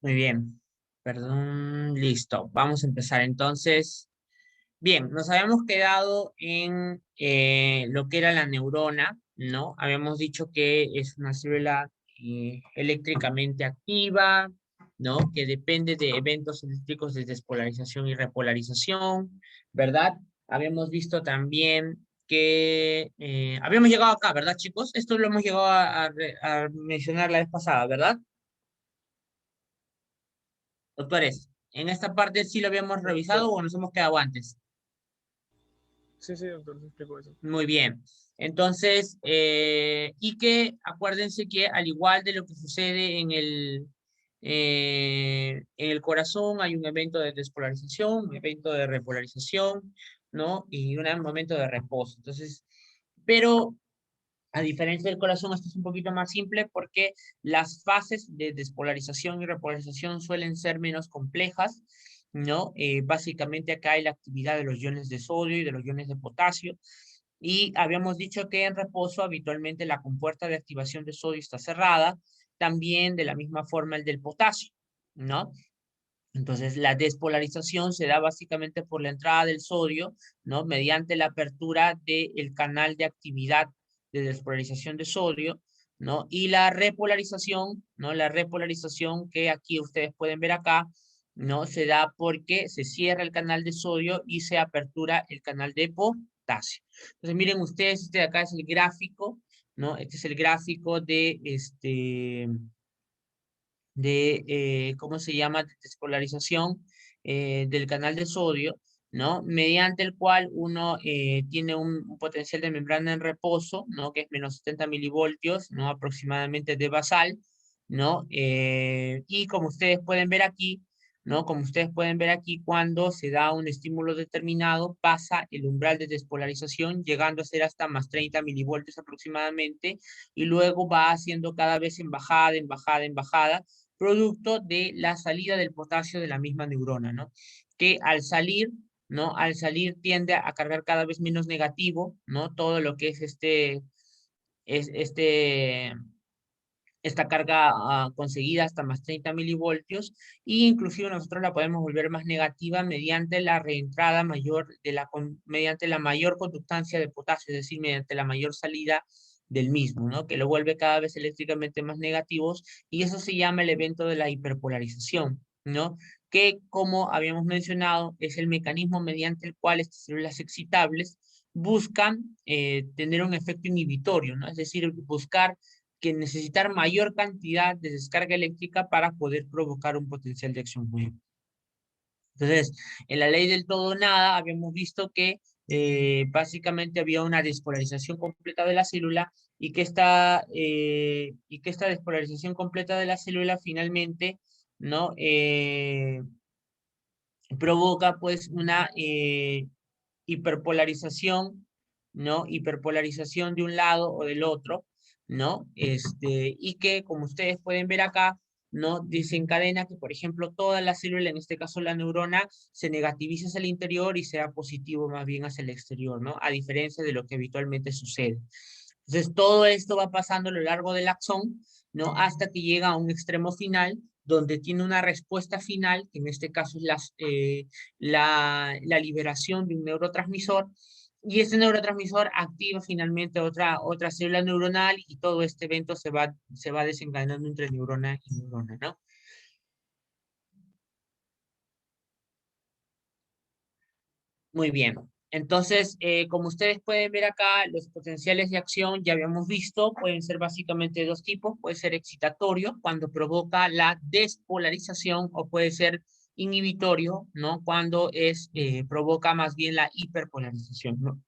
Muy bien. Perdón, listo. Vamos a empezar entonces. Bien, nos habíamos quedado en lo que era la neurona, ¿no? Habíamos dicho que es una célula eléctricamente activa, ¿no? Que depende de eventos eléctricos de despolarización y repolarización, ¿verdad? Habíamos visto también que habíamos llegado acá, ¿verdad, chicos? Esto lo hemos llegado a mencionar la vez pasada, ¿verdad? Doctores, en esta parte sí lo habíamos revisado Doctor. o nos hemos quedado antes. Sí, sí, doctor, se explicó eso. Muy bien. Entonces, y que acuérdense que al igual de lo que sucede en el corazón, hay un evento de despolarización, un evento de repolarización, ¿no? Y un momento de reposo. Entonces, pero a diferencia del corazón, esto es un poquito más simple porque las fases de despolarización y repolarización suelen ser menos complejas, ¿no? Básicamente acá hay la actividad de los iones de sodio y de los iones de potasio. Y habíamos dicho que en reposo habitualmente la compuerta de activación de sodio está cerrada, también de la misma forma el del potasio, ¿no? Entonces, la despolarización se da básicamente por la entrada del sodio, ¿no? Mediante la apertura del canal de actividad de despolarización de sodio, ¿no? Y la repolarización, ¿no? La repolarización que aquí ustedes pueden ver acá, ¿no? Se da porque se cierra el canal de sodio y se apertura el canal de potasio. Entonces, miren ustedes, este de acá es el gráfico, ¿no? Este es el gráfico de ¿cómo se llama?, despolarización del canal de sodio, ¿no? Mediante el cual uno tiene un potencial de membrana en reposo, ¿no? Que es menos 70 milivoltios, ¿no? Aproximadamente de basal, ¿no? Y como ustedes pueden ver aquí, ¿no? Como ustedes pueden ver aquí, cuando se da un estímulo determinado, pasa el umbral de despolarización, llegando a ser hasta más 30 milivoltios aproximadamente, y luego va haciendo cada vez embajada, embajada, embajada, producto de la salida del potasio de la misma neurona, ¿no? Que al salir, ¿no? Al salir tiende a cargar cada vez menos negativo, ¿no? Todo lo que es es este, esta carga conseguida hasta más 30 milivoltios, e inclusive nosotros la podemos volver más negativa mediante la reentrada mayor mediante la mayor conductancia de potasio, es decir, mediante la mayor salida del mismo, ¿no? Que lo vuelve cada vez eléctricamente más negativos, y eso se llama el evento de la hiperpolarización, ¿no? Que, como habíamos mencionado, es el mecanismo mediante el cual estas células excitables buscan tener un efecto inhibitorio, ¿no? Es decir, buscar que necesitar mayor cantidad de descarga eléctrica para poder provocar un potencial de acción nuevo. Entonces, en la ley del todo o nada, habíamos visto que básicamente había una despolarización completa de la célula, y que esta despolarización completa de la célula finalmente, ¿no? Provoca pues una hiperpolarización, ¿no? Hiperpolarización de un lado o del otro, ¿no? Y que, como ustedes pueden ver acá, ¿no? Desencadena que, por ejemplo, toda la célula, en este caso la neurona, se negativice hacia el interior y sea positivo más bien hacia el exterior, ¿no? A diferencia de lo que habitualmente sucede. Entonces, todo esto va pasando a lo largo del axón, ¿no? Hasta que llega a un extremo final, donde tiene una respuesta final, que en este caso es la liberación de un neurotransmisor, y ese neurotransmisor activa finalmente otra célula neuronal, y todo este evento se va desencadenando entre neurona y neurona, ¿no? Muy bien. Entonces, como ustedes pueden ver acá, los potenciales de acción ya habíamos visto, pueden ser básicamente de dos tipos. Puede ser excitatorio, cuando provoca la despolarización, o puede ser inhibitorio, ¿no? Cuando provoca más bien la hiperpolarización, ¿no?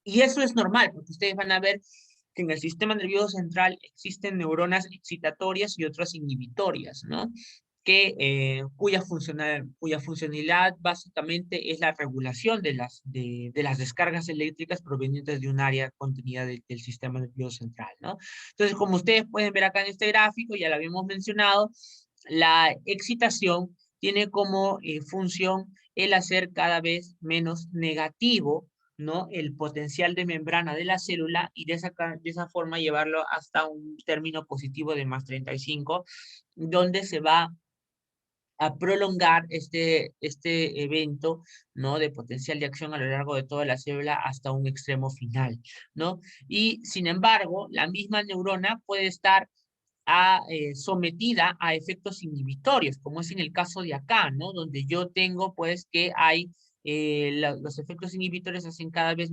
Y eso es normal, porque ustedes van a ver que en el sistema nervioso central existen neuronas excitatorias y otras inhibitorias, ¿no? Cuya funcionalidad básicamente es la regulación de las descargas eléctricas provenientes de un área contenida del sistema nervioso central, ¿no? Entonces, como ustedes pueden ver acá en este gráfico, ya lo habíamos mencionado, la excitación tiene como función el hacer cada vez menos negativo, ¿no? El potencial de membrana de la célula, y de esa forma llevarlo hasta un término positivo de más 35, donde se va a prolongar este evento, ¿no? De potencial de acción a lo largo de toda la célula hasta un extremo final, ¿no? Y sin embargo, la misma neurona puede estar sometida a efectos inhibitorios, como es en el caso de acá, ¿no? Donde yo tengo, pues, que hay los efectos inhibitorios hacen cada vez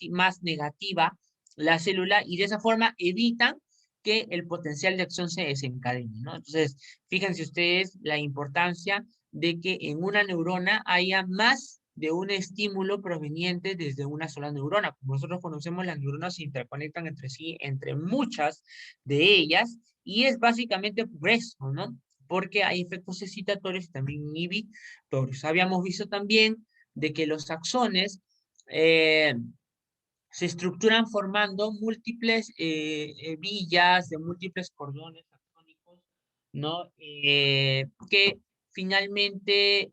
más negativa la célula y de esa forma evitan que el potencial de acción se desencadene, ¿no? Entonces, fíjense ustedes la importancia de que en una neurona haya más de un estímulo proveniente desde una sola neurona. Como nosotros conocemos, las neuronas se interconectan entre sí, entre muchas de ellas, y es básicamente por eso, ¿no? Porque hay efectos excitatorios y también inhibitorios. Habíamos visto también de que los axones se estructuran formando múltiples villas de múltiples cordones axónicos, ¿no? Que finalmente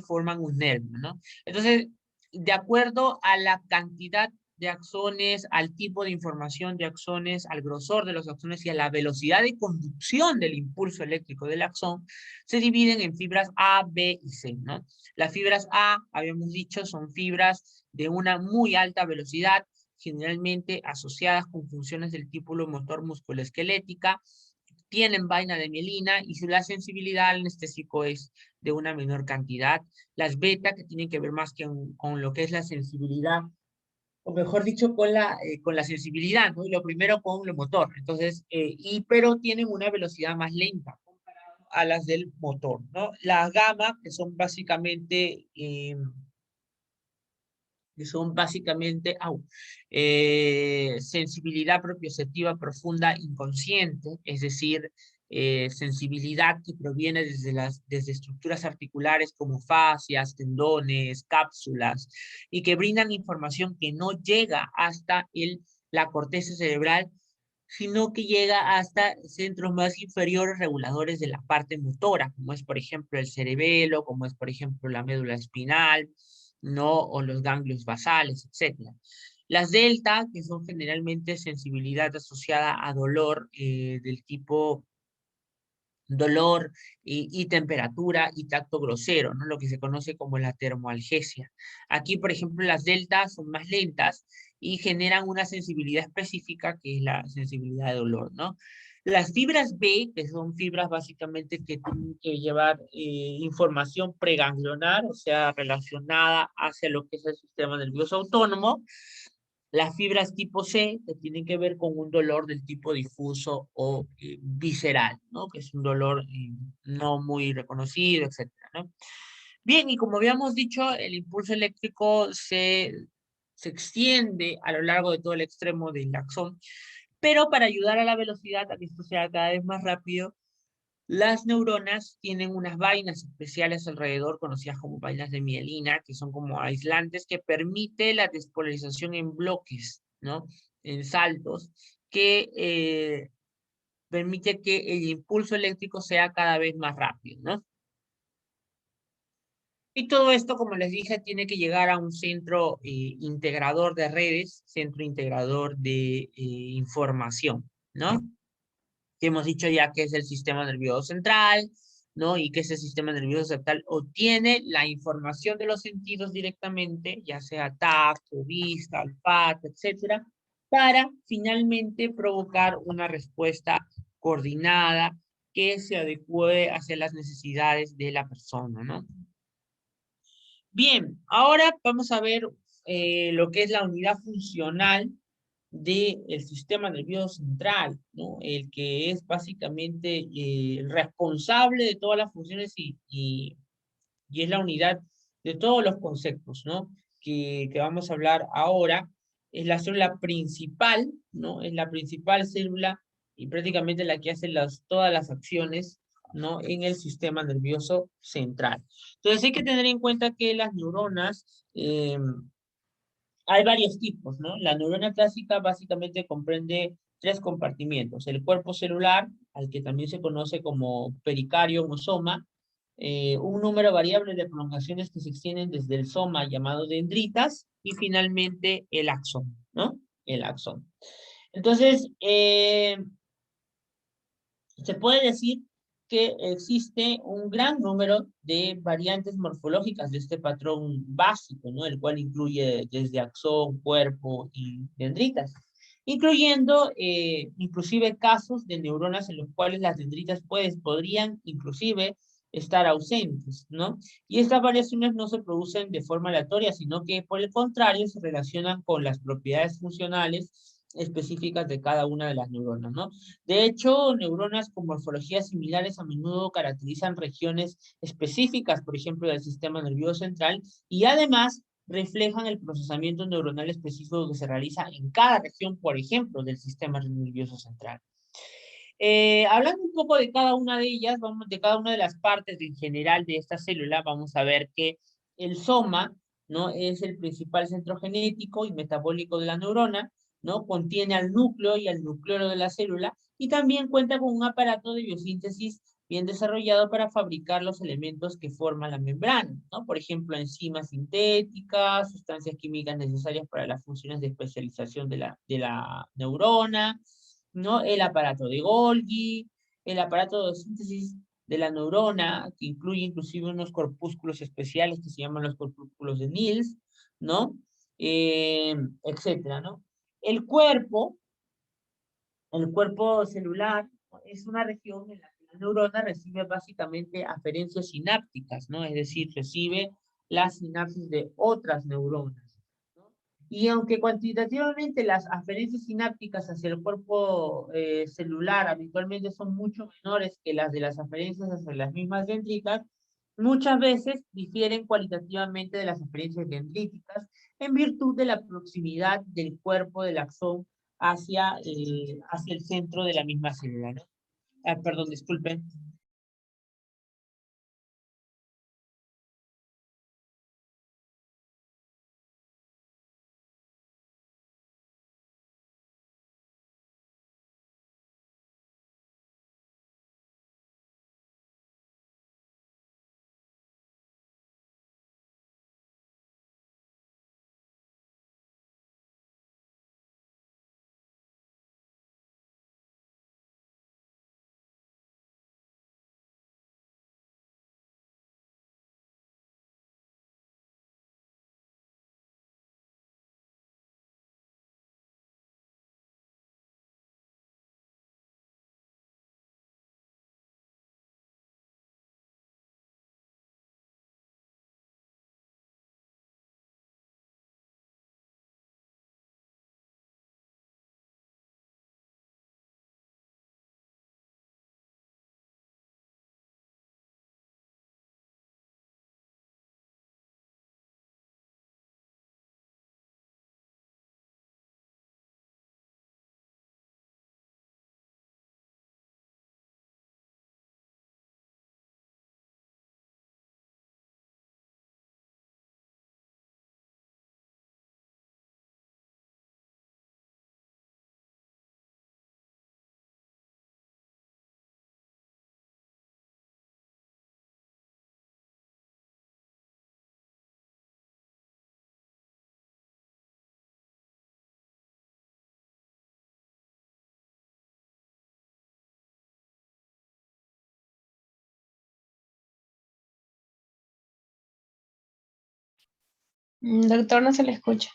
forman un nervio, ¿no? Entonces, de acuerdo a la cantidad de axones, al tipo de información de axones, al grosor de los axones y a la velocidad de conducción del impulso eléctrico del axón, se dividen en fibras A, B y C, ¿no? Las fibras A, habíamos dicho, son fibras de una muy alta velocidad, generalmente asociadas con funciones del tipo motor musculoesquelética, tienen vaina de mielina y la sensibilidad al anestésico es de una menor cantidad. Las beta, que tienen que ver más con lo que es la sensibilidad, o mejor dicho, con la sensibilidad, ¿no? Y lo primero con lo motor. Entonces, pero tienen una velocidad más lenta comparado a las del motor, ¿no? Las gamma, que son básicamente sensibilidad propioceptiva profunda inconsciente, es decir, sensibilidad que proviene desde estructuras articulares como fascias, tendones, cápsulas, y que brindan información que no llega hasta la corteza cerebral, sino que llega hasta centros más inferiores reguladores de la parte motora, como es, por ejemplo, el cerebelo, como es, por ejemplo, la médula espinal, ¿no? O los ganglios basales, etcétera. Las delta, que son generalmente sensibilidad asociada a dolor del tipo dolor y temperatura y tacto grosero, ¿no? Lo que se conoce como la termoalgesia. Aquí, por ejemplo, las deltas son más lentas y generan una sensibilidad específica que es la sensibilidad de dolor, ¿no? Las fibras B, que son fibras básicamente que tienen que llevar información preganglionar, o sea, relacionada hacia lo que es el sistema nervioso autónomo. Las fibras tipo C, que tienen que ver con un dolor del tipo difuso o visceral, ¿no? Que es un dolor no muy reconocido, etcétera, ¿no? Bien, y como habíamos dicho, el impulso eléctrico se extiende a lo largo de todo el extremo del axón, pero para ayudar a la velocidad, a que esto sea cada vez más rápido, las neuronas tienen unas vainas especiales alrededor, conocidas como vainas de mielina, que son como aislantes que permite la despolarización en bloques, ¿no? En saltos, que permite que el impulso eléctrico sea cada vez más rápido, ¿no? Y todo esto, como les dije, tiene que llegar a un centro integrador de redes, centro integrador de información, ¿no? Que hemos dicho ya que es el sistema nervioso central, ¿no? Y que ese sistema nervioso central obtiene la información de los sentidos directamente, ya sea tacto, vista, olfato, etcétera, para finalmente provocar una respuesta coordinada que se adecue hacia las necesidades de la persona, ¿no? Bien, ahora vamos a ver lo que es la unidad funcional del sistema nervioso central, ¿no? El que es básicamente el responsable de todas las funciones y es la unidad de todos los conceptos, ¿no? Que vamos a hablar ahora. Es la célula principal, ¿no? Es la principal célula y prácticamente la que hace todas las acciones, ¿no? En el sistema nervioso central. Entonces hay que tener en cuenta que las neuronas hay varios tipos, ¿no? La neurona clásica básicamente comprende tres compartimientos. El cuerpo celular, al que también se conoce como pericardio o soma, un número variable de prolongaciones que se extienden desde el soma llamado dendritas y finalmente el axón, ¿no? El axón. Entonces, se puede decir que existe un gran número de variantes morfológicas de este patrón básico, ¿no? El cual incluye desde axón, cuerpo y dendritas, incluyendo inclusive casos de neuronas en los cuales las dendritas podrían inclusive estar ausentes, ¿no? Y estas variaciones no se producen de forma aleatoria, sino que por el contrario se relacionan con las propiedades funcionales específicas de cada una de las neuronas, ¿no? De hecho, neuronas con morfologías similares a menudo caracterizan regiones específicas, por ejemplo, del sistema nervioso central, y además reflejan el procesamiento neuronal específico que se realiza en cada región, por ejemplo, del sistema nervioso central. Hablando un poco de cada una de ellas, de cada una de las partes en general de esta célula, vamos a ver que el soma, ¿no? Es el principal centro genético y metabólico de la neurona, ¿no? Contiene al núcleo y al nucleolo de la célula y también cuenta con un aparato de biosíntesis bien desarrollado para fabricar los elementos que forman la membrana, ¿no? Por ejemplo, enzimas sintéticas, sustancias químicas necesarias para las funciones de especialización de la neurona, ¿no? El aparato de Golgi, el aparato de síntesis de la neurona, que incluye inclusive unos corpúsculos especiales que se llaman los corpúsculos de Nils, ¿no? Etcétera, ¿no? El cuerpo, el cuerpo celular, ¿no? Es una región en la que la neurona recibe básicamente aferencias sinápticas, ¿no? Es decir, recibe las sinapsis de otras neuronas. Y aunque cuantitativamente las aferencias sinápticas hacia el cuerpo celular habitualmente son mucho menores que las de las aferencias hacia las mismas dendritas, muchas veces difieren cualitativamente de las aferencias dendríticas en virtud de la proximidad del cuerpo del axón hacia el centro de la misma célula, ¿no? Ah, perdón, disculpen. Doctor, no se le escucha.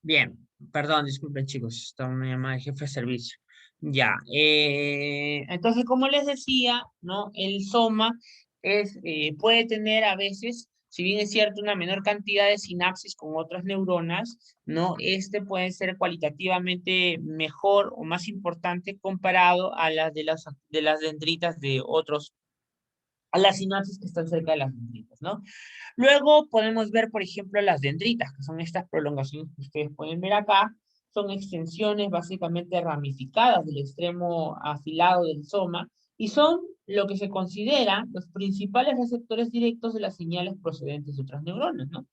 Bien, perdón, disculpen chicos, está una llamada de jefe de servicio. Ya, entonces como les decía, ¿no? El soma puede tener a veces, si bien es cierto, una menor cantidad de sinapsis con otras neuronas, ¿no? Puede ser cualitativamente mejor o más importante comparado a las de las dendritas de otros, a las sinapsis que están cerca de las dendritas, ¿no? Luego podemos ver, por ejemplo, las dendritas, que son estas prolongaciones que ustedes pueden ver acá. Son extensiones básicamente ramificadas del extremo afilado del soma y son lo que se considera los principales receptores directos de las señales procedentes de otras neuronas, ¿no?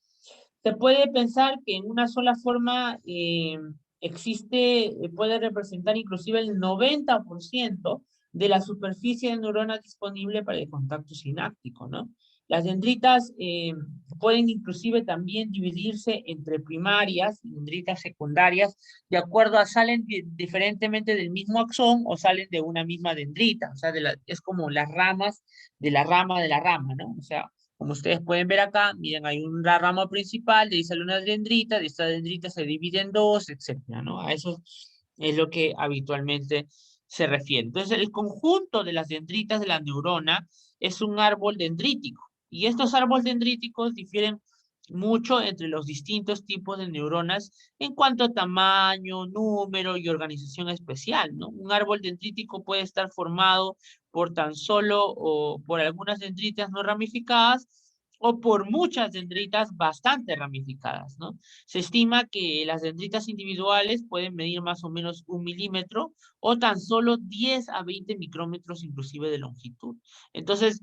Se puede pensar que en una sola forma puede representar inclusive el 90% de la superficie de neurona disponible para el contacto sináptico, ¿no? Las dendritas pueden inclusive también dividirse entre primarias y dendritas secundarias, de acuerdo a salen diferentemente del mismo axón o salen de una misma dendrita, o sea, es como las ramas de la rama de la rama, ¿no? O sea, como ustedes pueden ver acá, miren, hay una rama principal, de ahí sale una dendrita, de esta dendrita se divide en dos, etcétera, ¿no? A eso es lo que habitualmente se refiere. Entonces, el conjunto de las dendritas de la neurona es un árbol dendrítico. Y estos árboles dendríticos difieren mucho entre los distintos tipos de neuronas en cuanto a tamaño, número y organización especial, ¿no? Un árbol dendrítico puede estar formado por tan solo o por algunas dendritas no ramificadas o por muchas dendritas bastante ramificadas, ¿no? Se estima que las dendritas individuales pueden medir más o menos 1 milímetro o tan solo 10 a 20 micrómetros inclusive de longitud. Entonces,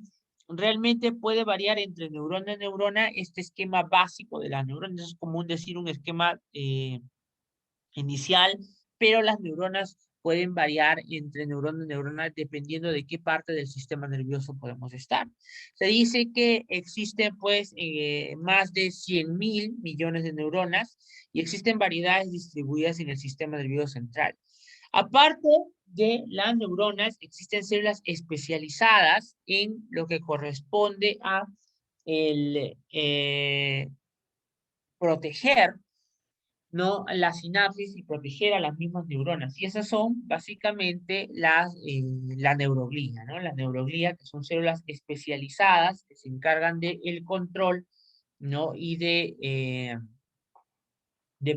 realmente puede variar entre neurona y neurona este esquema básico de la neurona. Es común decir un esquema inicial, pero las neuronas pueden variar entre neurona y neurona dependiendo de qué parte del sistema nervioso podemos estar. Se dice que existen pues más de 100.000 millones de neuronas y existen variedades distribuidas en el sistema nervioso central. Aparte de las neuronas, existen células especializadas en lo que corresponde a el proteger, ¿no? La sinapsis y proteger a las mismas neuronas. Y esas son básicamente la neuroglía, ¿no? La neuroglía, que son células especializadas que se encargan del control, ¿no? Y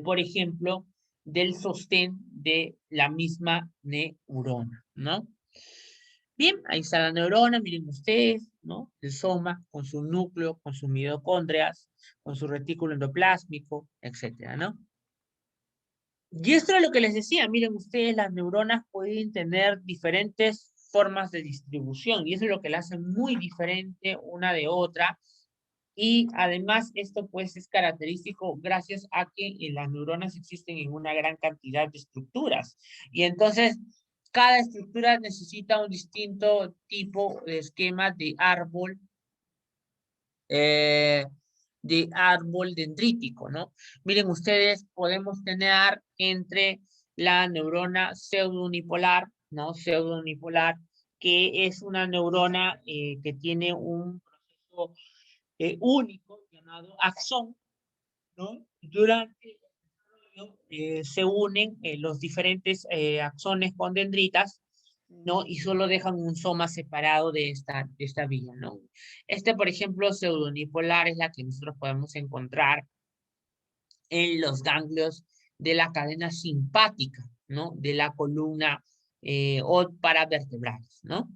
por ejemplo, del sostén de la misma neurona, ¿no? Bien, ahí está la neurona, miren ustedes, ¿no? El soma con su núcleo, con sus mitocondrias, con su retículo endoplásmico, etcétera, ¿no? Y esto es lo que les decía, miren ustedes, las neuronas pueden tener diferentes formas de distribución y eso es lo que la hace muy diferente una de otra. Y además esto pues es característico gracias a que en las neuronas existen en una gran cantidad de estructuras. Y entonces cada estructura necesita un distinto tipo de esquema de árbol dendrítico, ¿no? Miren ustedes, podemos tener entre la neurona pseudounipolar, ¿no? Pseudounipolar, que es una neurona que tiene un proceso único llamado axón, ¿no? Durante el desarrollo se unen los diferentes axones con dendritas, ¿no? Y solo dejan un soma separado de esta vía, ¿no? Por ejemplo, pseudonipolar es la que nosotros podemos encontrar en los ganglios de la cadena simpática, ¿no? De la columna o paravertebrales, ¿no?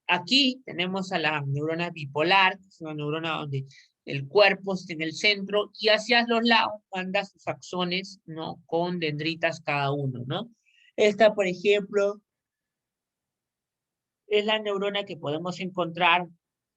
Aquí tenemos a la neurona bipolar, que es una neurona donde el cuerpo está en el centro y hacia los lados manda sus axones, ¿no? Con dendritas cada uno, ¿no? Esta, por ejemplo, es la neurona que podemos encontrar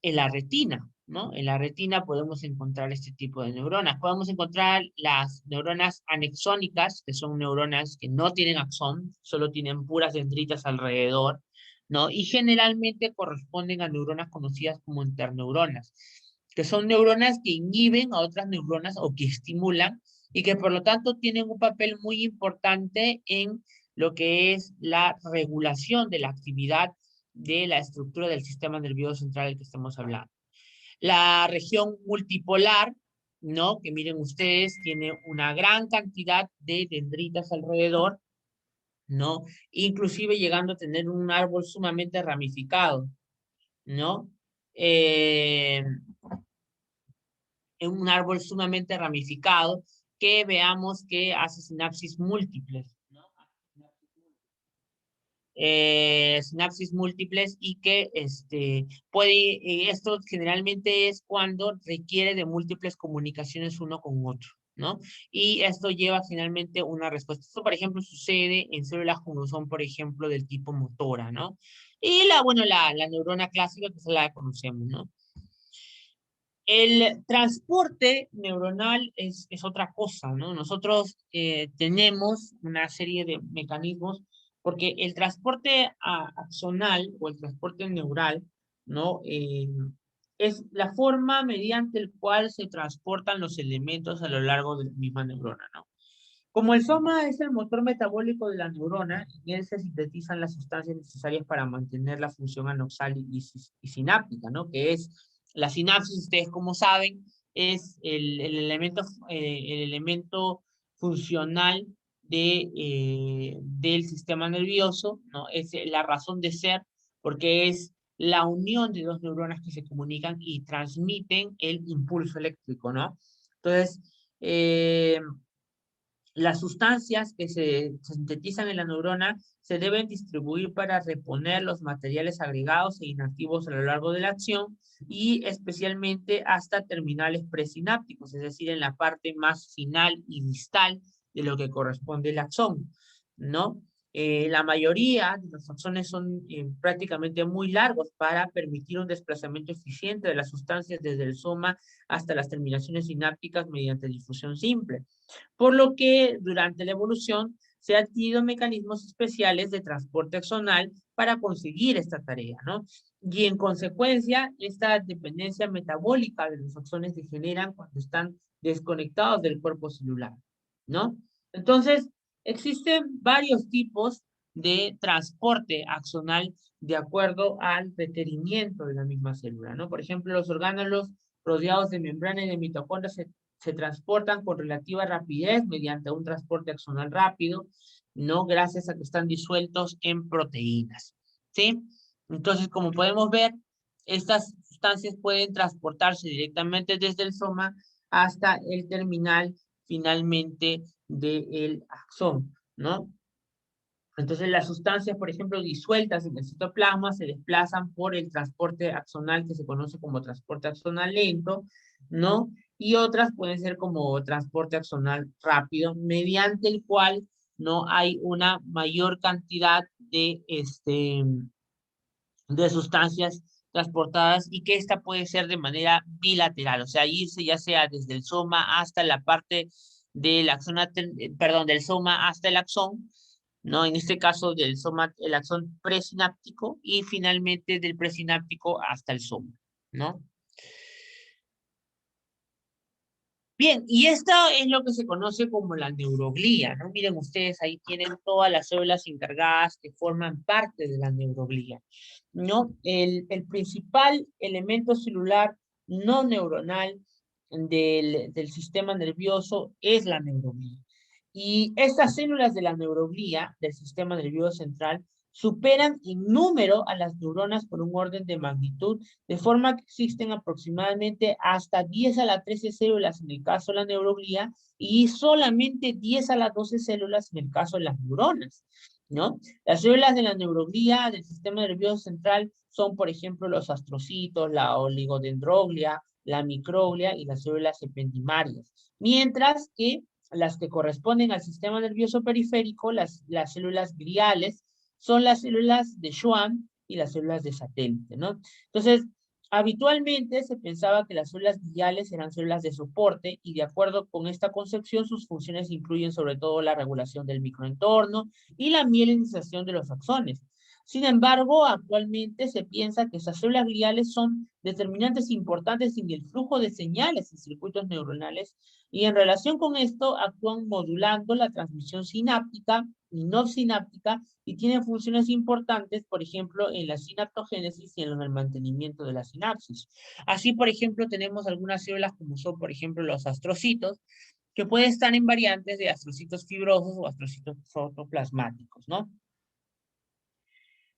en la retina, ¿no? En la retina podemos encontrar este tipo de neuronas. Podemos encontrar las neuronas anexónicas, que son neuronas que no tienen axón, solo tienen puras dendritas alrededor, ¿no? Y generalmente corresponden a neuronas conocidas como interneuronas, que son neuronas que inhiben a otras neuronas o que estimulan y que por lo tanto tienen un papel muy importante en lo que es la regulación de la actividad de la estructura del sistema nervioso central del que estamos hablando. La región multipolar, ¿no? Que miren ustedes, tiene una gran cantidad de dendritas alrededor, ¿no? Inclusive llegando a tener un árbol sumamente ramificado, ¿no? En un árbol sumamente ramificado que veamos que hace sinapsis múltiples, ¿no? Sinapsis múltiples y que esto generalmente es cuando requiere de múltiples comunicaciones uno con otro, ¿no? Y esto lleva finalmente una respuesta. Esto, por ejemplo, sucede en células como son, por ejemplo, del tipo motora, ¿no? Y la neurona clásica, que es la que conocemos, ¿no? El transporte neuronal es otra cosa, ¿no? Nosotros tenemos una serie de mecanismos, porque el transporte axonal o el transporte neural, ¿no? Es la forma mediante el cual se transportan los elementos a lo largo de la misma neurona, ¿no? Como el soma es el motor metabólico de la neurona, en él se sintetizan las sustancias necesarias para mantener la función anoxal y sináptica, ¿no? Que es la sinapsis, ustedes como saben, es el elemento funcional del sistema nervioso, ¿no? Es la razón de ser, porque es la unión de dos neuronas que se comunican y transmiten el impulso eléctrico, ¿no? Entonces, las sustancias que se sintetizan en la neurona se deben distribuir para reponer los materiales agregados e inactivos a lo largo de la acción y especialmente hasta terminales presinápticos, es decir, en la parte más final y distal de lo que corresponde al axón, ¿no? La mayoría de los axones son prácticamente muy largos para permitir un desplazamiento eficiente de las sustancias desde el soma hasta las terminaciones sinápticas mediante difusión simple. Por lo que durante la evolución se han adquirido mecanismos especiales de transporte axonal para conseguir esta tarea, ¿no? Y en consecuencia, esta dependencia metabólica de los axones se generan cuando están desconectados del cuerpo celular, ¿no? Entonces, existen varios tipos de transporte axonal de acuerdo al requerimiento de la misma célula, ¿no? Por ejemplo, los orgánulos rodeados de membrana y de mitocondrias se transportan con relativa rapidez mediante un transporte axonal rápido, no gracias a que están disueltos en proteínas, ¿sí? Entonces, como podemos ver, estas sustancias pueden transportarse directamente desde el soma hasta el terminal finalmente del axón, ¿no? Entonces, las sustancias, por ejemplo, disueltas en el citoplasma se desplazan por el transporte axonal que se conoce como transporte axonal lento, ¿no? Y otras pueden ser como transporte axonal rápido, mediante el cual no hay una mayor cantidad de sustancias transportadas y que esta puede ser de manera bilateral, o sea, irse ya sea desde el soma hasta la parte del axón, perdón, del soma hasta el axón, ¿no? En este caso del soma, el axón presináptico y finalmente del presináptico hasta el soma, ¿no? Bien, y esto es lo que se conoce como la neuroglía, ¿no? Miren ustedes, ahí tienen todas las células encargadas que forman parte de la neuroglía, ¿no? El principal elemento celular no neuronal del sistema nervioso es la neuroglía. Y estas células de la neuroglía, del sistema nervioso central, superan en número a las neuronas por un orden de magnitud, de forma que existen aproximadamente hasta 10 a la 13 células en el caso de la neuroglía y solamente 10 a las 12 células en el caso de las neuronas, ¿no? Las células de la neuroglía del sistema nervioso central son, por ejemplo, los astrocitos, la oligodendroglia, la microglia y las células ependimarias. Mientras que las que corresponden al sistema nervioso periférico, las células gliales, son las células de Schwann y las células de satélite, ¿no? Entonces, habitualmente se pensaba que las células gliales eran células de soporte y de acuerdo con esta concepción sus funciones incluyen sobre todo la regulación del microentorno y la mielinización de los axones. Sin embargo, actualmente se piensa que estas células gliales son determinantes importantes en el flujo de señales en circuitos neuronales y en relación con esto actúan modulando la transmisión sináptica y no sináptica y tienen funciones importantes, por ejemplo, en la sinaptogénesis y en el mantenimiento de la sinapsis. Así, por ejemplo, tenemos algunas células como son, por ejemplo, los astrocitos, que pueden estar en variantes de astrocitos fibrosos o astrocitos protoplasmáticos, ¿no?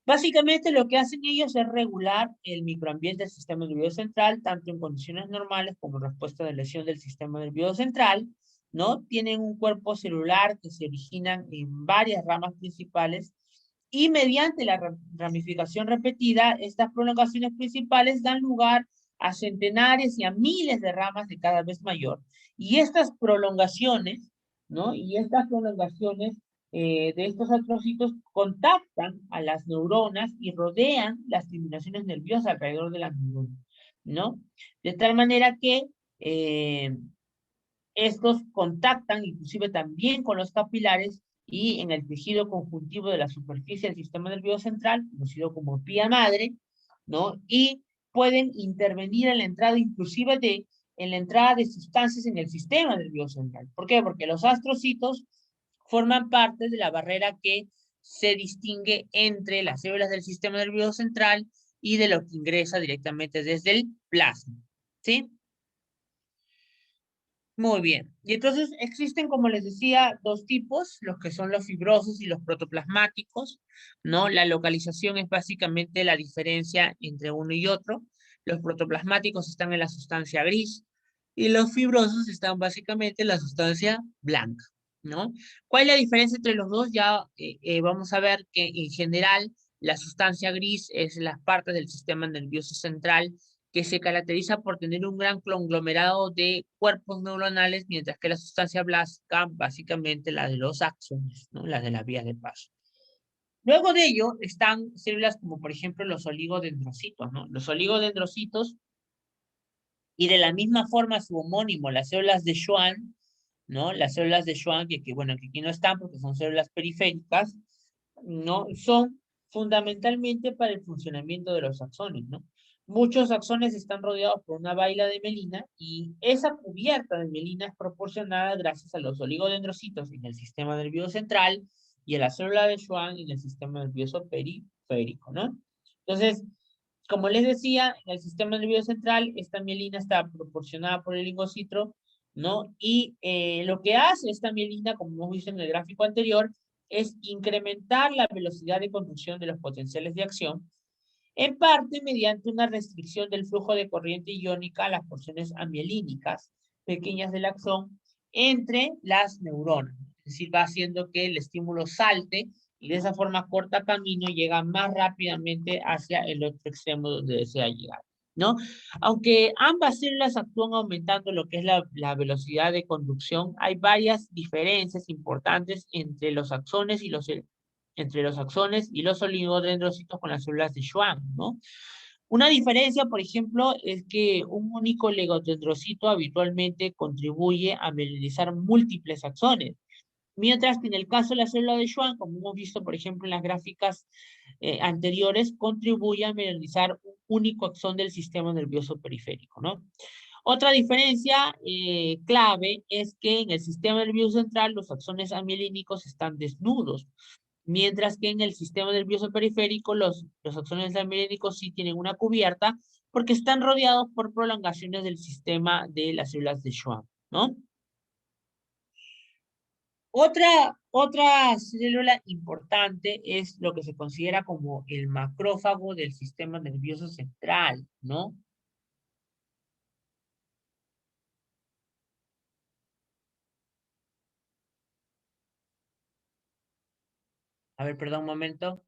Básicamente lo que hacen ellos es regular el microambiente del sistema nervioso central, tanto en condiciones normales como en respuesta de lesión del sistema nervioso central, ¿no? Tienen un cuerpo celular que se originan en varias ramas principales y mediante la ramificación repetida, estas prolongaciones principales dan lugar a centenares y a miles de ramas de cada vez mayor. Y estas prolongaciones, ¿no? Y estas prolongaciones de estos artrocitos contactan a las neuronas y rodean las terminaciones nerviosas alrededor de las neuronas, ¿no? De tal manera que estos contactan inclusive también con los capilares y en el tejido conjuntivo de la superficie del sistema nervioso central, conocido como pía madre, ¿no? Y pueden intervenir en la entrada inclusive en la entrada de sustancias en el sistema nervioso central. ¿Por qué? Porque los astrocitos forman parte de la barrera que se distingue entre las células del sistema nervioso central y de lo que ingresa directamente desde el plasma, ¿sí? Muy bien. Y entonces existen, como les decía, dos tipos, los que son los fibrosos y los protoplasmáticos, ¿no? La localización es básicamente la diferencia entre uno y otro. Los protoplasmáticos están en la sustancia gris y los fibrosos están básicamente en la sustancia blanca, ¿no? ¿Cuál es la diferencia entre los dos? Ya vamos a ver que en general la sustancia gris es las partes del sistema nervioso central que se caracteriza por tener un gran conglomerado de cuerpos neuronales, mientras que la sustancia blanca, básicamente la de los axones, ¿no? La de las vías de paso. Luego de ello están células como por ejemplo los oligodendrocitos, ¿no? Los oligodendrocitos, y de la misma forma su homónimo, las células de Schwann, ¿no? Las células de Schwann, bueno, que aquí no están porque son células periféricas, ¿no? Son fundamentalmente para el funcionamiento de los axones, ¿no? Muchos axones están rodeados por una vaina de mielina y esa cubierta de mielina es proporcionada gracias a los oligodendrocitos en el sistema nervioso central y a la célula de Schwann en el sistema nervioso periférico, ¿no? Entonces, como les decía, en el sistema nervioso central, esta mielina está proporcionada por el lingocitro, ¿no? Y lo que hace esta mielina, como hemos visto en el gráfico anterior, es incrementar la velocidad de conducción de los potenciales de acción, en parte mediante una restricción del flujo de corriente iónica a las porciones amielínicas pequeñas del axón entre las neuronas. Es decir, va haciendo que el estímulo salte y de esa forma corta camino y llega más rápidamente hacia el otro extremo donde desea llegar, ¿no? Aunque ambas células actúan aumentando lo que es la velocidad de conducción, hay varias diferencias importantes entre los axones y los oligodendrocitos con las células de Schwann, ¿no? Una diferencia, por ejemplo, es que un único oligodendrocito habitualmente contribuye a mielinizar múltiples axones, mientras que en el caso de la célula de Schwann, como hemos visto, por ejemplo, en las gráficas anteriores, contribuye a mielinizar un único axón del sistema nervioso periférico, ¿no? Otra diferencia clave es que en el sistema nervioso central los axones amielínicos están desnudos, mientras que en el sistema nervioso periférico los axones amilénicos sí tienen una cubierta porque están rodeados por prolongaciones del sistema de las células de Schwann, ¿no? Otra célula importante es lo que se considera como el macrófago del sistema nervioso central, ¿no? A ver, perdón un momento.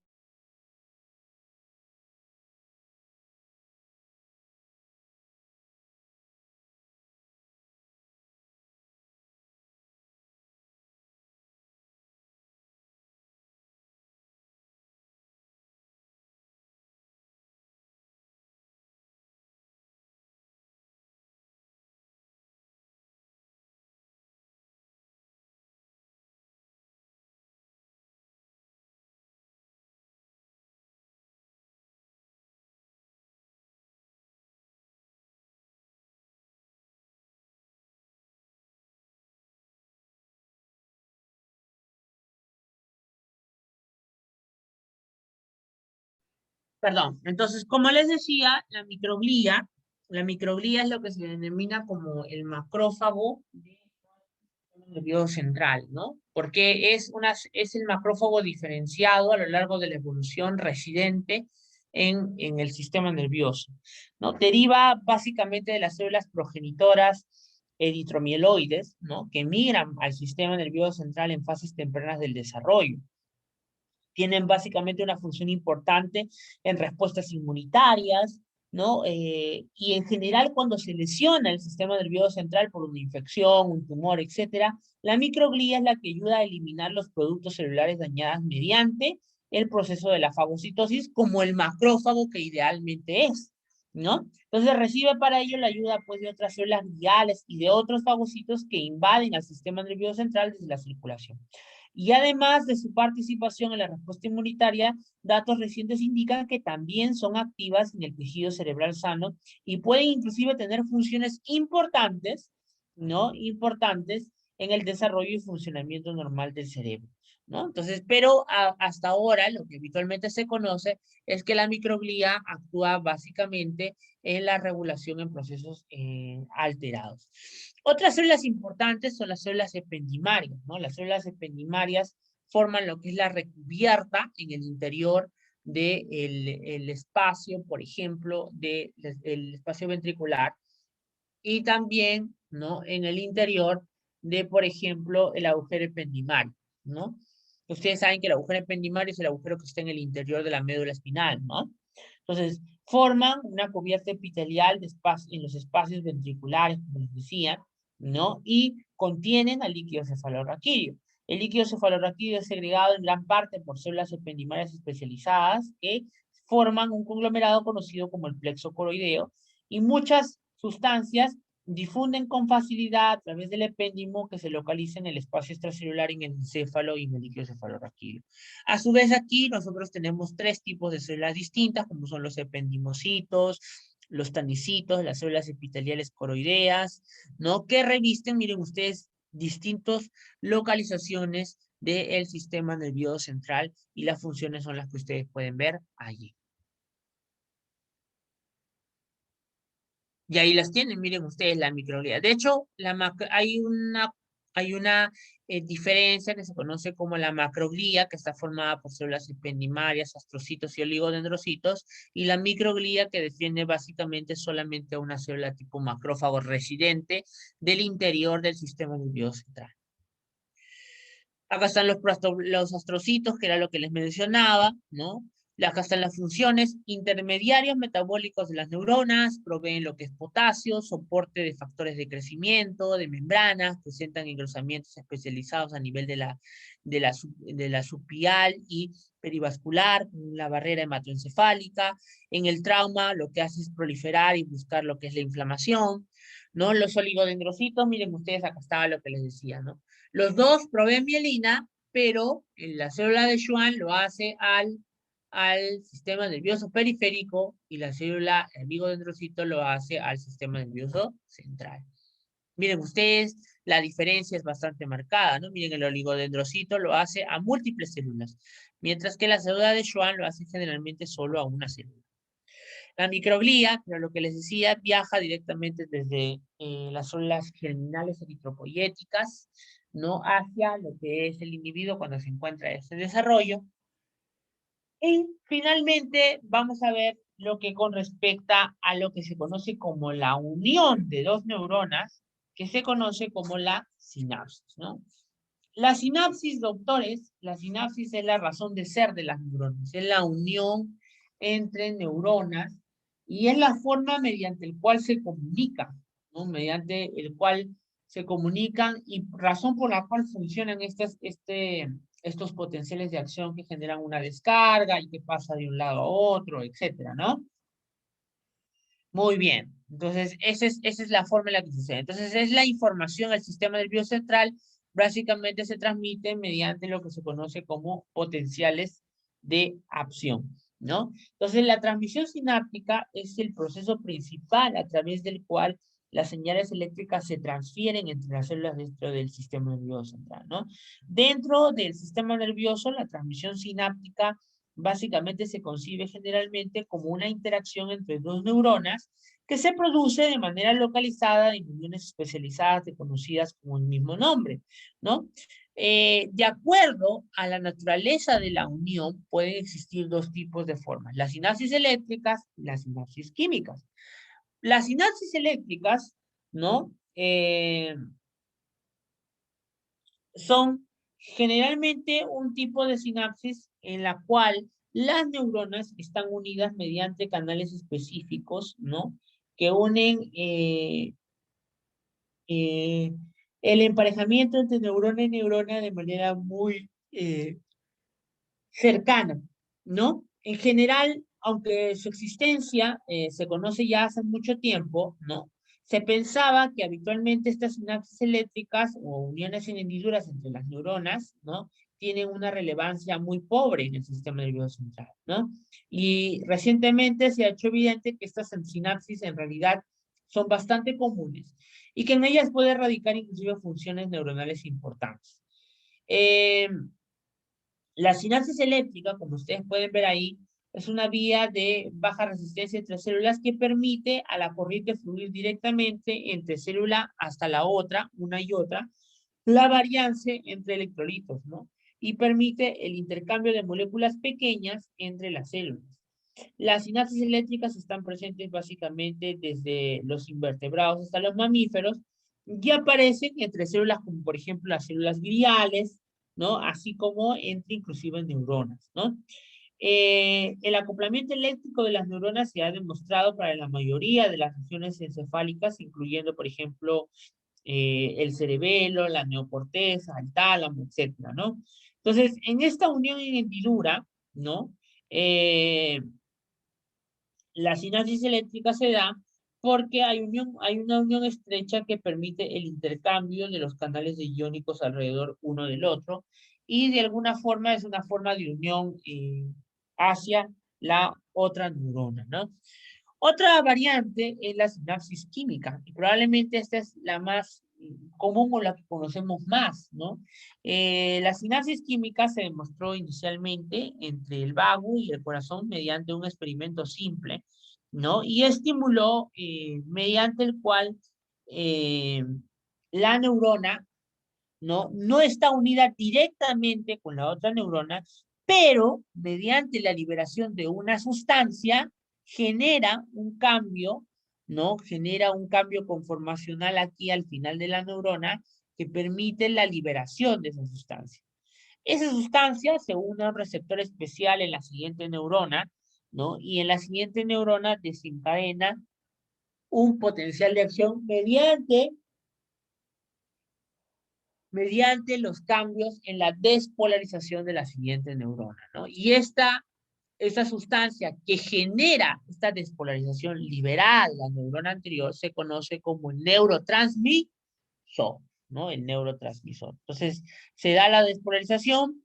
Perdón, entonces, como les decía, la microglía es lo que se denomina como el macrófago del nervioso central, ¿no? Porque es el macrófago diferenciado a lo largo de la evolución residente en el sistema nervioso, ¿no? Deriva básicamente de las células progenitoras eritromieloides, ¿no? Que migran al sistema nervioso central en fases tempranas del desarrollo. Tienen básicamente una función importante en respuestas inmunitarias, ¿no? Y en general, cuando se lesiona el sistema nervioso central por una infección, un tumor, etcétera, la microglía es la que ayuda a eliminar los productos celulares dañados mediante el proceso de la fagocitosis, como el macrófago que idealmente es, ¿no? Entonces recibe para ello la ayuda pues, de otras células gliales y de otros fagocitos que invaden al sistema nervioso central desde la circulación. Y además de su participación en la respuesta inmunitaria, datos recientes indican que también son activas en el tejido cerebral sano y pueden inclusive tener funciones importantes, ¿no? Importantes en el desarrollo y funcionamiento normal del cerebro, ¿no? Entonces, pero hasta ahora lo que habitualmente se conoce es que la microglía actúa básicamente en la regulación en procesos alterados. Otras células importantes son las células ependimarias, ¿no? Las células ependimarias forman lo que es la recubierta en el interior del el espacio, por ejemplo, del espacio ventricular y también, ¿no? En el interior de, por ejemplo, el agujero ependimario, ¿no? Ustedes saben que el agujero ependimario es el agujero que está en el interior de la médula espinal, ¿no? Entonces, forman una cubierta epitelial en los espacios ventriculares, como les decía, ¿no? Y contienen al líquido cefalorraquídeo. El líquido cefalorraquídeo es segregado en gran parte por células ependimarias especializadas que forman un conglomerado conocido como el plexo coroideo y muchas sustancias difunden con facilidad a través del epéndimo que se localiza en el espacio extracelular, en el encéfalo y en el líquido cefalorraquídeo. A su vez aquí nosotros tenemos tres tipos de células distintas, como son los ependimocitos, los tanicitos, las células epiteliales coroideas, ¿no? Que revisten, miren ustedes, distintas localizaciones del sistema nervioso central y las funciones son las que ustedes pueden ver allí. Y ahí las tienen, miren ustedes la microglía. De hecho, hay una diferencia que se conoce como la macroglía, que está formada por células ependimarias, astrocitos y oligodendrocitos, y la microglía que defiende básicamente solamente a una célula tipo macrófago residente del interior del sistema nervioso central. Acá están los astrocitos, que era lo que les mencionaba, ¿no? Acá están las funciones intermediarios metabólicos de las neuronas, proveen lo que es potasio, soporte de factores de crecimiento, de membranas, presentan engrosamientos especializados a nivel de la subpial y perivascular, la barrera hematoencefálica. En el trauma lo que hace es proliferar y buscar lo que es la inflamación, ¿no? Los oligodendrocitos, miren ustedes, acá estaba lo que les decía, ¿no? Los dos proveen mielina, pero en la célula de Schwann lo hace al sistema nervioso periférico y la célula oligodendrocito lo hace al sistema nervioso central. Miren ustedes, la diferencia es bastante marcada, ¿no? Miren, el oligodendrocito lo hace a múltiples células, mientras que la célula de Schwann lo hace generalmente solo a una célula. La microglía, pero lo que les decía, viaja directamente desde las células germinales eritropoyéticas, ¿no? Hacia lo que es el individuo cuando se encuentra en ese desarrollo. Y finalmente vamos a ver lo que con respecto a lo que se conoce como la unión de dos neuronas, que se conoce como la sinapsis, ¿no? La sinapsis, doctores, la sinapsis es la razón de ser de las neuronas, es la unión entre neuronas y es la forma mediante el cual se comunican, ¿no? Mediante el cual se comunican y razón por la cual funcionan estos potenciales de acción que generan una descarga y que pasa de un lado a otro, etcétera, ¿no? Muy bien. Entonces, esa es la forma en la que sucede. Entonces, es la información al sistema nervioso central, básicamente se transmite mediante lo que se conoce como potenciales de acción, ¿no? Entonces, la transmisión sináptica es el proceso principal a través del cual las señales eléctricas se transfieren entre las células dentro del sistema nervioso central, ¿no? Dentro del sistema nervioso, la transmisión sináptica básicamente se concibe generalmente como una interacción entre dos neuronas que se produce de manera localizada en uniones especializadas conocidas como el mismo nombre, ¿no? De acuerdo a la naturaleza de la unión, pueden existir dos tipos de formas, las sinapsis eléctricas y las sinapsis químicas. Las sinapsis eléctricas, ¿no? Son generalmente un tipo de sinapsis en la cual las neuronas están unidas mediante canales específicos, ¿no? Que unen el emparejamiento entre neurona y neurona de manera muy cercana, ¿no? En general, aunque su existencia se conoce ya hace mucho tiempo, ¿no? Se pensaba que habitualmente estas sinapsis eléctricas o uniones en hendiduras entre las neuronas, ¿no? Tienen una relevancia muy pobre en el sistema nervioso central, ¿no? Y recientemente se ha hecho evidente que estas sinapsis en realidad son bastante comunes y que en ellas puede radicar inclusive funciones neuronales importantes. La sinapsis eléctrica, como ustedes pueden ver ahí, es una vía de baja resistencia entre células que permite a la corriente fluir directamente entre célula hasta la otra, una y otra, la variancia entre electrolitos, ¿no? Y permite el intercambio de moléculas pequeñas entre las células. Las sinapsis eléctricas están presentes básicamente desde los invertebrados hasta los mamíferos y aparecen entre células como por ejemplo las células gliales, ¿no? Así como entre inclusive neuronas, ¿no? El acoplamiento eléctrico de las neuronas se ha demostrado para la mayoría de las regiones encefálicas, incluyendo, por ejemplo, el cerebelo, la neocorteza, el tálamo, etcétera, ¿no? Entonces, en esta unión en hendidura, ¿no? La sinapsis eléctrica se da porque hay una unión estrecha que permite el intercambio de los canales iónicos alrededor uno del otro y de alguna forma es una forma de unión hacia la otra neurona, ¿no? Otra variante es la sinapsis química, y probablemente esta es la más común o la que conocemos más, ¿no? La sinapsis química se demostró inicialmente entre el vago y el corazón mediante un experimento simple, ¿no? Y estimuló mediante el cual eh, la neurona no está unida directamente con la otra neurona, pero mediante la liberación de una sustancia genera un cambio, ¿no? Genera un cambio conformacional aquí al final de la neurona que permite la liberación de esa sustancia. Esa sustancia se une a un receptor especial en la siguiente neurona, ¿no? Y en la siguiente neurona desencadena un potencial de acción mediante los cambios en la despolarización de la siguiente neurona, ¿no? Y esta sustancia que genera esta despolarización liberada de la neurona anterior se conoce como el neurotransmisor, ¿no? El neurotransmisor. Entonces, se da la despolarización.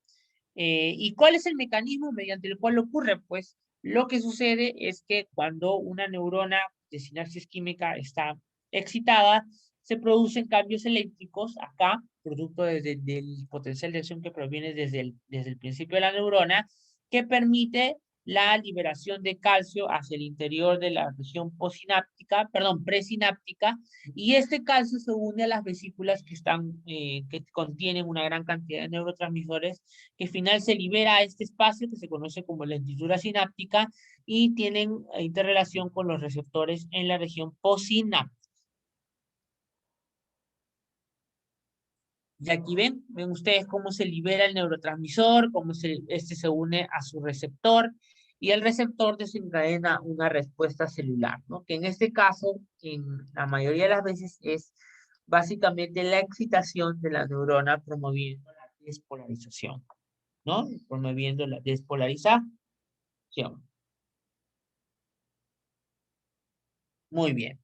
¿Y cuál es el mecanismo mediante el cual ocurre? Pues lo que sucede es que cuando una neurona de sinapsis química está excitada, se producen cambios eléctricos acá, producto del potencial de acción que proviene desde el principio de la neurona, que permite la liberación de calcio hacia el interior de la región presináptica, y este calcio se une a las vesículas que contienen una gran cantidad de neurotransmisores, que al final se libera a este espacio que se conoce como la hendidura sináptica y tienen interrelación con los receptores en la región postsináptica. Y aquí ven ustedes cómo se libera el neurotransmisor, cómo este se une a su receptor y el receptor desencadena una respuesta celular, ¿no? Que en este caso, en la mayoría de las veces es básicamente la excitación de la neurona promoviendo la despolarización, ¿no? Promoviendo la despolarización. Muy bien.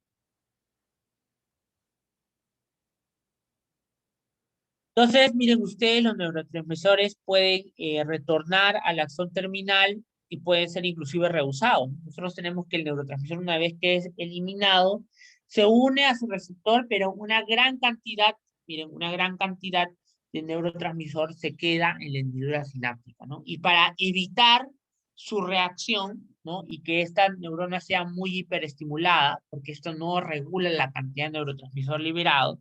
Entonces, miren ustedes, los neurotransmisores pueden retornar al axón terminal y pueden ser inclusive reusados. Nosotros tenemos que el neurotransmisor, una vez que es eliminado, se une a su receptor, pero una gran cantidad, miren, una gran cantidad de neurotransmisor se queda en la hendidura sináptica, ¿no? Y para evitar su reacción, ¿no? Y que esta neurona sea muy hiperestimulada, porque esto no regula la cantidad de neurotransmisor liberado,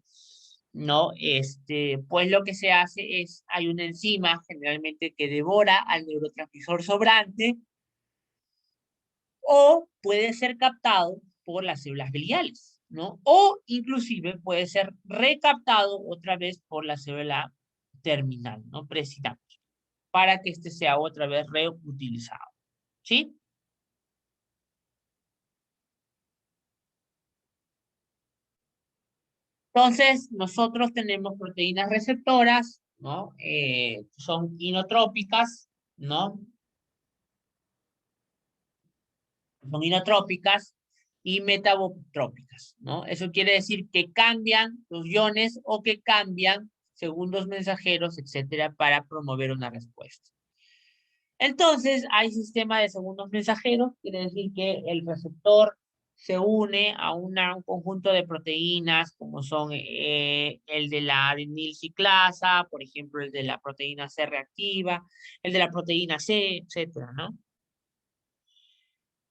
¿no? Pues lo que se hace es, hay una enzima generalmente que devora al neurotransmisor sobrante, o puede ser captado por las células gliales, ¿no? O inclusive puede ser recaptado otra vez por la célula terminal, ¿no? Presináptica, para que este sea otra vez reutilizado, ¿sí? Entonces, nosotros tenemos proteínas receptoras, ¿no? Son inotrópicas, ¿no? Son inotrópicas y metabotrópicas, ¿no? Eso quiere decir que cambian los iones o que cambian segundos mensajeros, etcétera, para promover una respuesta. Entonces, hay sistema de segundos mensajeros, quiere decir que el receptor se une a un conjunto de proteínas, como son el de la adenil ciclasa, por ejemplo, el de la proteína C reactiva, el de la proteína C, etcétera, ¿no?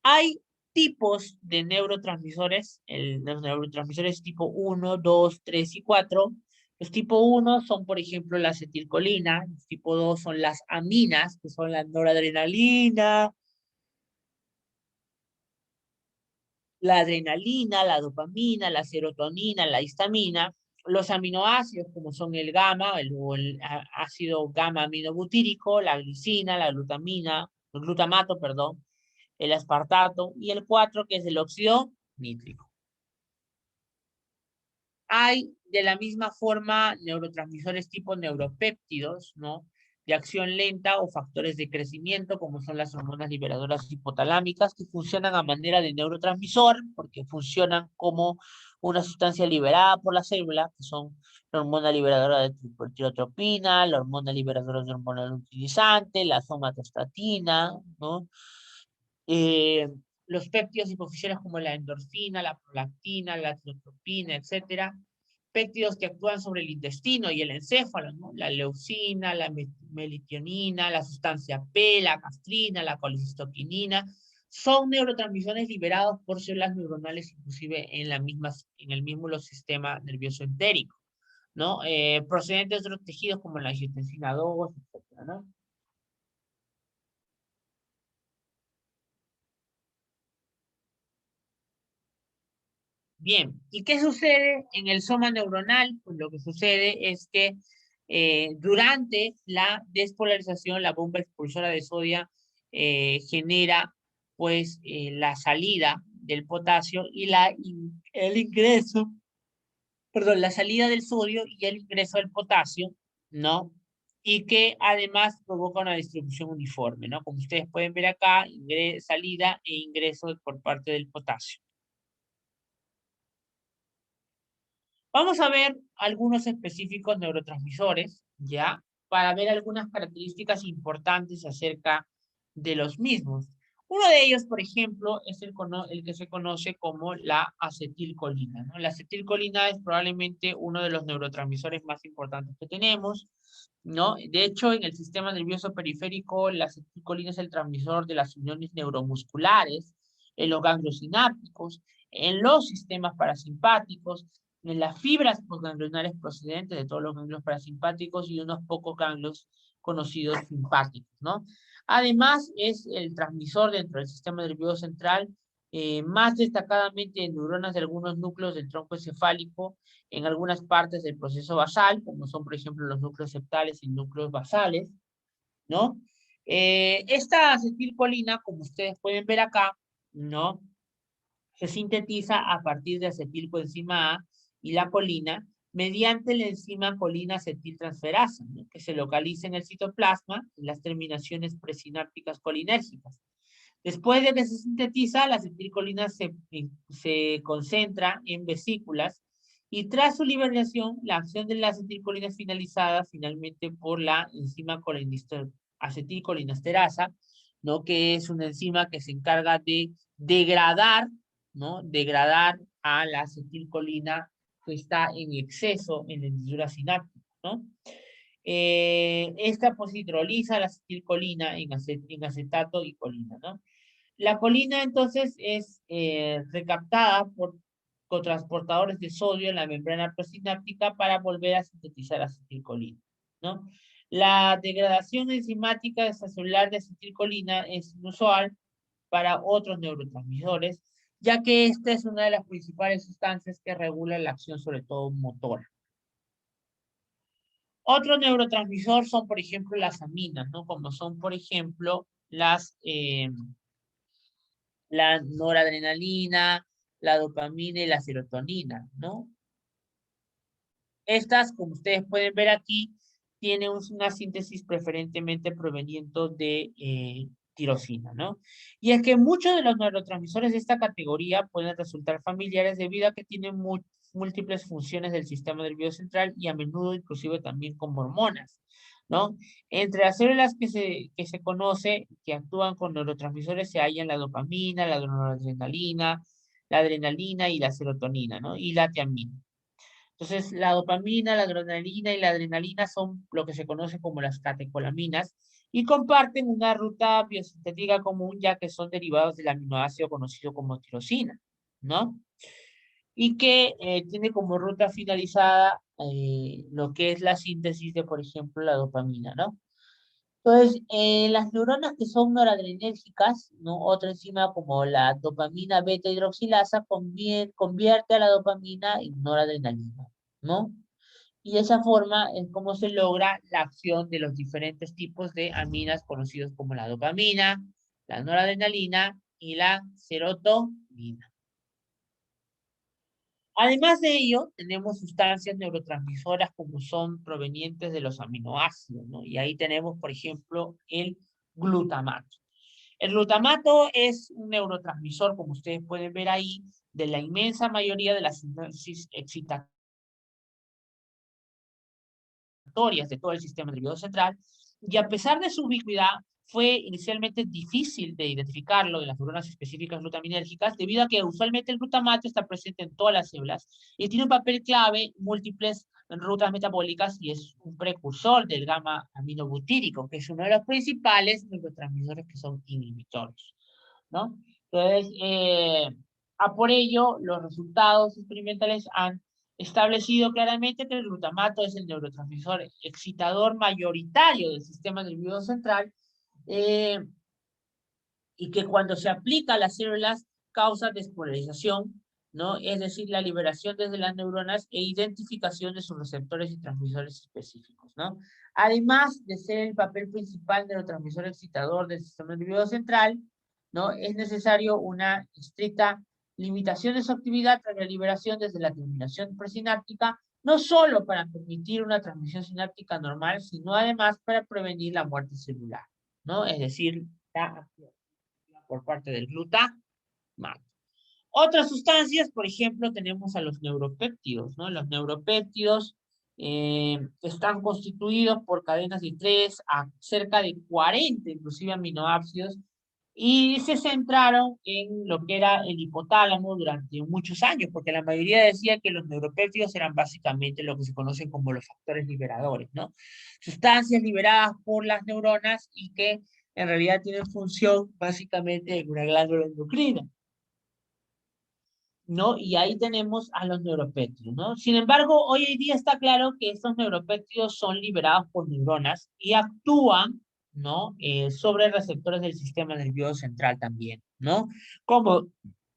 Hay tipos de neurotransmisores, los neurotransmisores tipo 1, 2, 3 y 4. Los tipo 1 son, por ejemplo, la acetilcolina, los tipo 2 son las aminas, que son la noradrenalina, la adrenalina, la dopamina, la serotonina, la histamina. Los aminoácidos, como son el gamma, el ácido gamma aminobutírico, la glicina, la glutamina, el glutamato, perdón, el aspartato, y el 4, que es el óxido nítrico. Hay de la misma forma neurotransmisores tipo neuropéptidos, ¿no? De acción lenta o factores de crecimiento, como son las hormonas liberadoras hipotalámicas, que funcionan a manera de neurotransmisor, porque funcionan como una sustancia liberada por la célula, que son la hormona liberadora de tirotropina, la hormona liberadora de hormona luteinizante, la somatostatina, ¿no? Eh, los péptidos hipofisiales como la endorfina, la prolactina, la tirotropina, etcétera. Péptidos que actúan sobre el intestino y el encéfalo, ¿no? La leucina, la melitonina, la sustancia P, la gastrina, la colecistoquinina, son neurotransmisores liberados por células neuronales, inclusive en el mismo sistema nervioso entérico, ¿no? Procedentes de otros tejidos como la angiotensina 2, etcétera, ¿no? Bien, ¿y qué sucede en el soma neuronal? Pues lo que sucede es que durante la despolarización, la bomba expulsora de sodio genera pues la salida del potasio y el ingreso, perdón, la salida del sodio y el ingreso del potasio, ¿no? Y que además provoca una distribución uniforme, ¿no? Como ustedes pueden ver acá, salida e ingreso por parte del potasio. Vamos a ver algunos específicos neurotransmisores, ¿ya? Para ver algunas características importantes acerca de los mismos. Uno de ellos, por ejemplo, es el que se conoce como la acetilcolina, ¿no? La acetilcolina es probablemente uno de los neurotransmisores más importantes que tenemos, ¿no? De hecho, en el sistema nervioso periférico, la acetilcolina es el transmisor de las uniones neuromusculares, en los ganglios sinápticos, en los sistemas parasimpáticos, en las fibras postganglionales procedentes de todos los ganglios parasimpáticos y unos pocos ganglios conocidos simpáticos, ¿no? Además, es el transmisor dentro del sistema nervioso central, más destacadamente en neuronas de algunos núcleos del tronco encefálico, en algunas partes del proceso basal, como son, por ejemplo, los núcleos septales y núcleos basales, ¿no? Esta acetilcolina, como ustedes pueden ver acá, ¿no? Se sintetiza a partir de acetilcoenzima A y la colina mediante la enzima colina acetiltransferasa, ¿no? Que se localiza en el citoplasma en las terminaciones presinápticas colinérgicas. Después de que se sintetiza, la acetilcolina se concentra en vesículas y tras su liberación, la acción de la acetilcolina es finalizada finalmente por la enzima acetilcolinesterasa, ¿no? Que es una enzima que se encarga de degradar, ¿no? Degradar a la acetilcolina que está en exceso en la hendidura sináptica, ¿no? Esta pues hidroliza la acetilcolina en acetato y colina, ¿no? La colina entonces es recaptada por cotransportadores de sodio en la membrana presináptica para volver a sintetizar acetilcolina, ¿no? La degradación enzimática extracelular de acetilcolina es inusual para otros neurotransmisores, ya que esta es una de las principales sustancias que regula la acción, sobre todo motora. Otro neurotransmisor son, por ejemplo, las aminas, ¿no? Como son, por ejemplo, la noradrenalina, la dopamina y la serotonina, ¿no? Estas, como ustedes pueden ver aquí, tienen una síntesis preferentemente proveniente de tirosina, ¿no? Y es que muchos de los neurotransmisores de esta categoría pueden resultar familiares debido a que tienen múltiples funciones del sistema nervioso central y a menudo inclusive también como hormonas, ¿no? Entre las células que se conoce que actúan con neurotransmisores se hallan la dopamina, la noradrenalina, la adrenalina y la serotonina, ¿no? Y la tiamina. Entonces, la dopamina, la adrenalina y la adrenalina son lo que se conoce como las catecolaminas y comparten una ruta biosintética común ya que son derivados del aminoácido conocido como tirosina, ¿no? Y que tiene como ruta finalizada lo que es la síntesis de, por ejemplo, la dopamina, ¿no? Entonces, las neuronas que son noradrenérgicas, ¿no? Otra enzima como la dopamina beta hidroxilasa convierte a la dopamina en noradrenalina, ¿no? Y de esa forma es como se logra la acción de los diferentes tipos de aminas conocidos como la dopamina, la noradrenalina y la serotonina. Además de ello, tenemos sustancias neurotransmisoras como son provenientes de los aminoácidos, ¿no? Y ahí tenemos, por ejemplo, el glutamato. El glutamato es un neurotransmisor, como ustedes pueden ver ahí, de la inmensa mayoría de las sinapsis excitatorias de todo el sistema nervioso central, y a pesar de su ubicuidad, fue inicialmente difícil de identificarlo de las neuronas específicas glutaminérgicas, debido a que usualmente el glutamato está presente en todas las células y tiene un papel clave en múltiples rutas metabólicas y es un precursor del gamma aminobutírico, que es uno de los principales neurotransmisores que son inhibitorios, ¿no? Entonces, por ello, los resultados experimentales han establecido claramente que el glutamato es el neurotransmisor excitador mayoritario del sistema nervioso central eh, y que cuando se aplica a las células causa despolarización, ¿no? Es decir, la liberación desde las neuronas e identificación de sus receptores y transmisores específicos, ¿no? Además de ser el papel principal neurotransmisor excitador del sistema nervioso central, ¿no? Es necesario una estricta limitación de su actividad tras la liberación desde la terminación presináptica, no solo para permitir una transmisión sináptica normal, sino además para prevenir la muerte celular, ¿no? Es decir, la acción por parte del glutamato. Otras sustancias, por ejemplo, tenemos a los neuropéptidos, ¿no? Los neuropéptidos están constituidos por cadenas de 3 a cerca de 40, inclusive aminoácidos, y se centraron en lo que era el hipotálamo durante muchos años, porque la mayoría decía que los neuropéptidos eran básicamente lo que se conocen como los factores liberadores, ¿no? Sustancias liberadas por las neuronas y que en realidad tienen función básicamente en una glándula endocrina, ¿no? Y ahí tenemos a los neuropéptidos, ¿no? Sin embargo, hoy en día está claro que estos neuropéptidos son liberados por neuronas y actúan, ¿no? Sobre receptores del sistema nervioso central también, ¿no? Como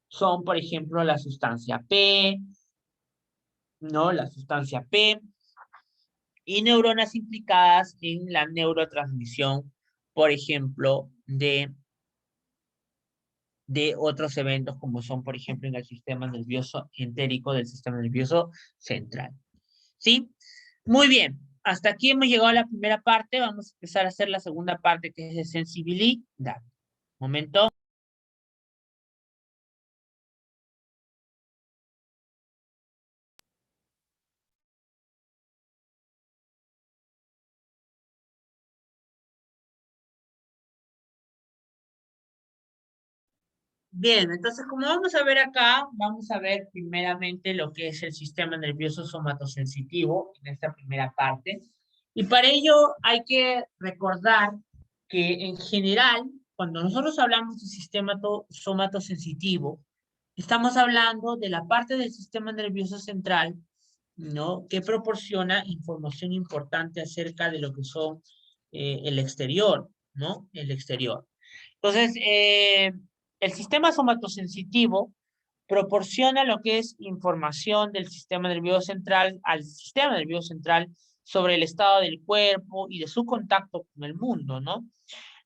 son, por ejemplo, la sustancia P, ¿no? La sustancia P y neuronas implicadas en la neurotransmisión, por ejemplo, de otros eventos como son, por ejemplo, en el sistema nervioso entérico del sistema nervioso central. ¿Sí? Muy bien. Hasta aquí hemos llegado a la primera parte. Vamos a empezar a hacer la segunda parte, que es de sensibilidad. Momento. Bien, entonces como vamos a ver acá, vamos a ver primeramente lo que es el sistema nervioso somatosensitivo en esta primera parte. Y para ello hay que recordar que en general cuando nosotros hablamos de sistema somatosensitivo, estamos hablando de la parte del sistema nervioso central, ¿no? Que proporciona información importante acerca de lo que son el exterior, ¿no? El exterior. Entonces, el sistema somatosensitivo proporciona lo que es información del sistema nervioso central al sistema nervioso central sobre el estado del cuerpo y de su contacto con el mundo, ¿no?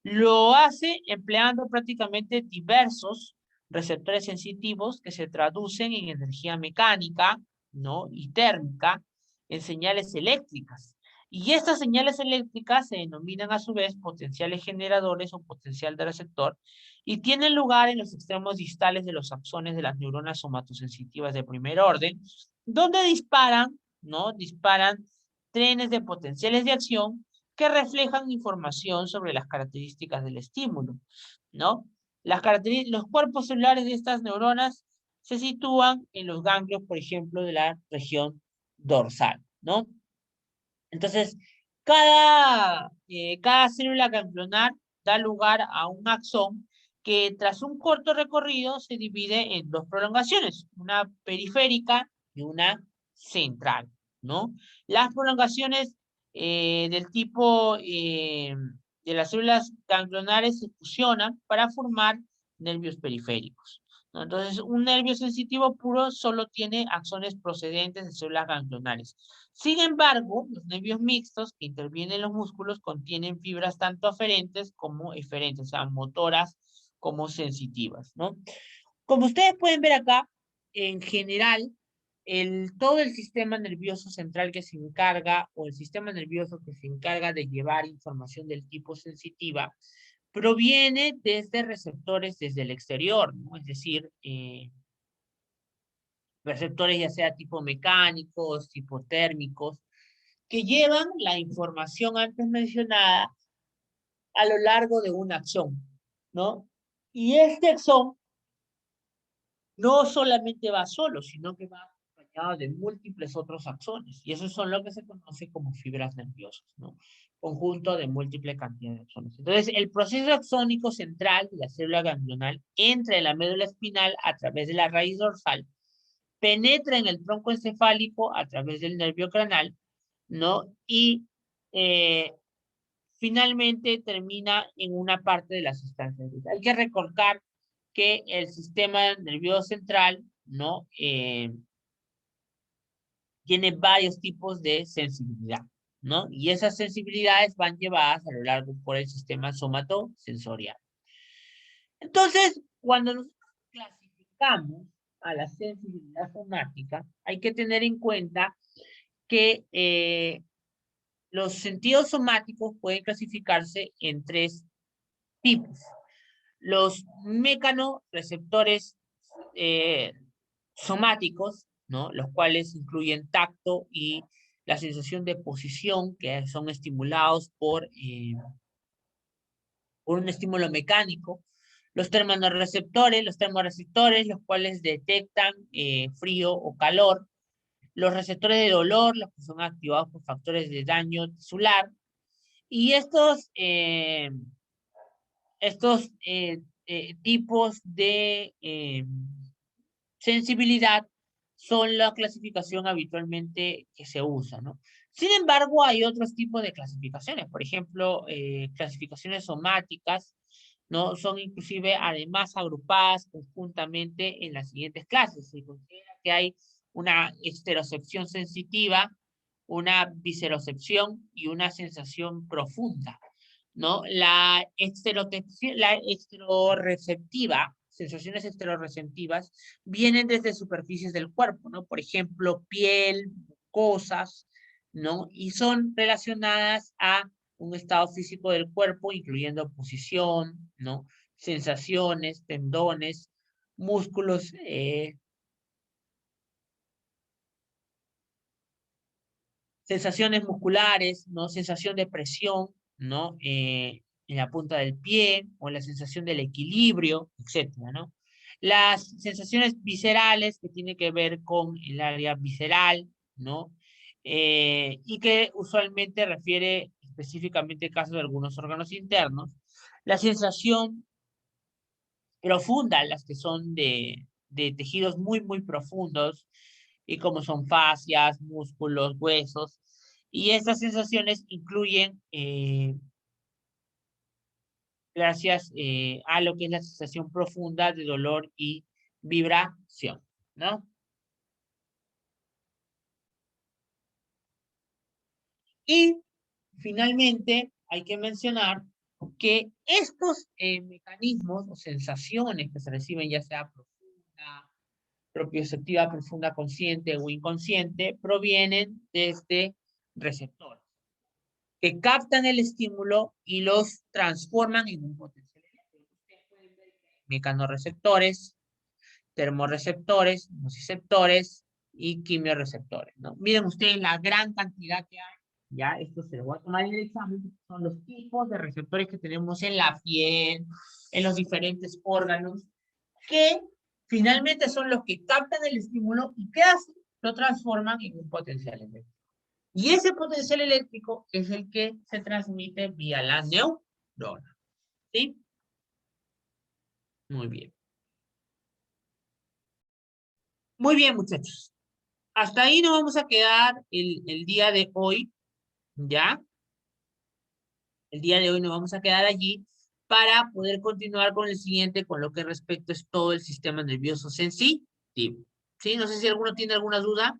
Lo hace empleando prácticamente diversos receptores sensitivos que se traducen en energía mecánica, ¿no? Y térmica, en señales eléctricas. Y estas señales eléctricas se denominan a su vez potenciales generadores o potencial de receptor y tienen lugar en los extremos distales de los axones de las neuronas somatosensitivas de primer orden, donde disparan, ¿no? Disparan trenes de potenciales de acción que reflejan información sobre las características del estímulo, ¿no? Los cuerpos celulares de estas neuronas se sitúan en los ganglios, por ejemplo, de la región dorsal, ¿no? Entonces, cada célula ganglionar da lugar a un axón que tras un corto recorrido se divide en dos prolongaciones, una periférica y una central, ¿no? Las prolongaciones del tipo de las células ganglionares se fusionan para formar nervios periféricos, ¿no? Entonces, un nervio sensitivo puro solo tiene axones procedentes de células ganglionares. Sin embargo, los nervios mixtos que intervienen en los músculos contienen fibras tanto aferentes como eferentes, o sea, motoras como sensitivas, ¿no? Como ustedes pueden ver acá, en general, todo el sistema nervioso central que se encarga, o el sistema nervioso que se encarga de llevar información del tipo sensitiva, proviene desde receptores desde el exterior, ¿no? Es decir, receptores ya sea tipo mecánicos, tipo térmicos, que llevan la información antes mencionada a lo largo de una acción, ¿no? Y este axón no solamente va solo, sino que va acompañado de múltiples otros axones, y esos son lo que se conoce como fibras nerviosas, ¿no? Conjunto de múltiple cantidad de axones. Entonces, el proceso axónico central de la célula ganglional entra en la médula espinal a través de la raíz dorsal, penetra en el tronco encefálico a través del nervio craneal, ¿no? Y finalmente termina en una parte de la sustancia. Hay que recordar que el sistema nervioso central, ¿no? Tiene varios tipos de sensibilidad, ¿no? Y esas sensibilidades van llevadas a lo largo por el sistema somatosensorial. Entonces, cuando nosotros clasificamos a la sensibilidad somática, hay que tener en cuenta que los sentidos somáticos pueden clasificarse en tres tipos. Los mecanoreceptores somáticos, ¿no? Los cuales incluyen tacto y la sensación de posición, que son estimulados por un estímulo mecánico. Los termoreceptores, los cuales detectan frío o calor. Los receptores de dolor, los que son activados por factores de daño tisular. Y estos tipos de sensibilidad son la clasificación habitualmente que se usa, ¿no? Sin embargo, hay otros tipos de clasificaciones, por ejemplo, clasificaciones somáticas, ¿no? Son inclusive además agrupadas conjuntamente en las siguientes clases. Se considera que hay una esterocepción sensitiva, una viscerocepción y una sensación profunda, ¿no? La esteroreceptiva, sensaciones esteroreceptivas, vienen desde superficies del cuerpo, ¿no? Por ejemplo, piel, mucosas, ¿no? Y son relacionadas a un estado físico del cuerpo, incluyendo posición, ¿no? Sensaciones, tendones, músculos, sensaciones musculares, ¿no? Sensación de presión, ¿no? En la punta del pie, o la sensación del equilibrio, etcétera, ¿no? Las sensaciones viscerales, que tienen que ver con el área visceral, ¿no? Y que usualmente refiere específicamente casos de algunos órganos internos. La sensación profunda, las que son de tejidos muy, muy profundos, y como son fascias, músculos, huesos. Y estas sensaciones incluyen, gracias a lo que es la sensación profunda de dolor y vibración, ¿no? Y finalmente hay que mencionar que estos mecanismos o sensaciones que se reciben, ya sea profunda, propioceptiva, profunda, consciente o inconsciente, provienen desde receptores que captan el estímulo y los transforman en un potencial eléctrico. Ustedes pueden ver que hay mecanorreceptores, termorreceptores, nociceptores y quimioreceptores, ¿no? Miren ustedes la gran cantidad que hay. Ya, esto se lo voy a tomar en el examen. Son los tipos de receptores que tenemos en la piel, en los diferentes órganos, que finalmente son los que captan el estímulo y ¿qué hacen? Lo transforman en un potencial eléctrico. Y ese potencial eléctrico es el que se transmite vía la neurona. ¿Sí? Muy bien. Muy bien, muchachos. Hasta ahí nos vamos a quedar el día de hoy, ¿ya? El día de hoy nos vamos a quedar allí para poder continuar con el siguiente, con lo que respecto es todo el sistema nervioso sensitivo. ¿Sí? No sé si alguno tiene alguna duda.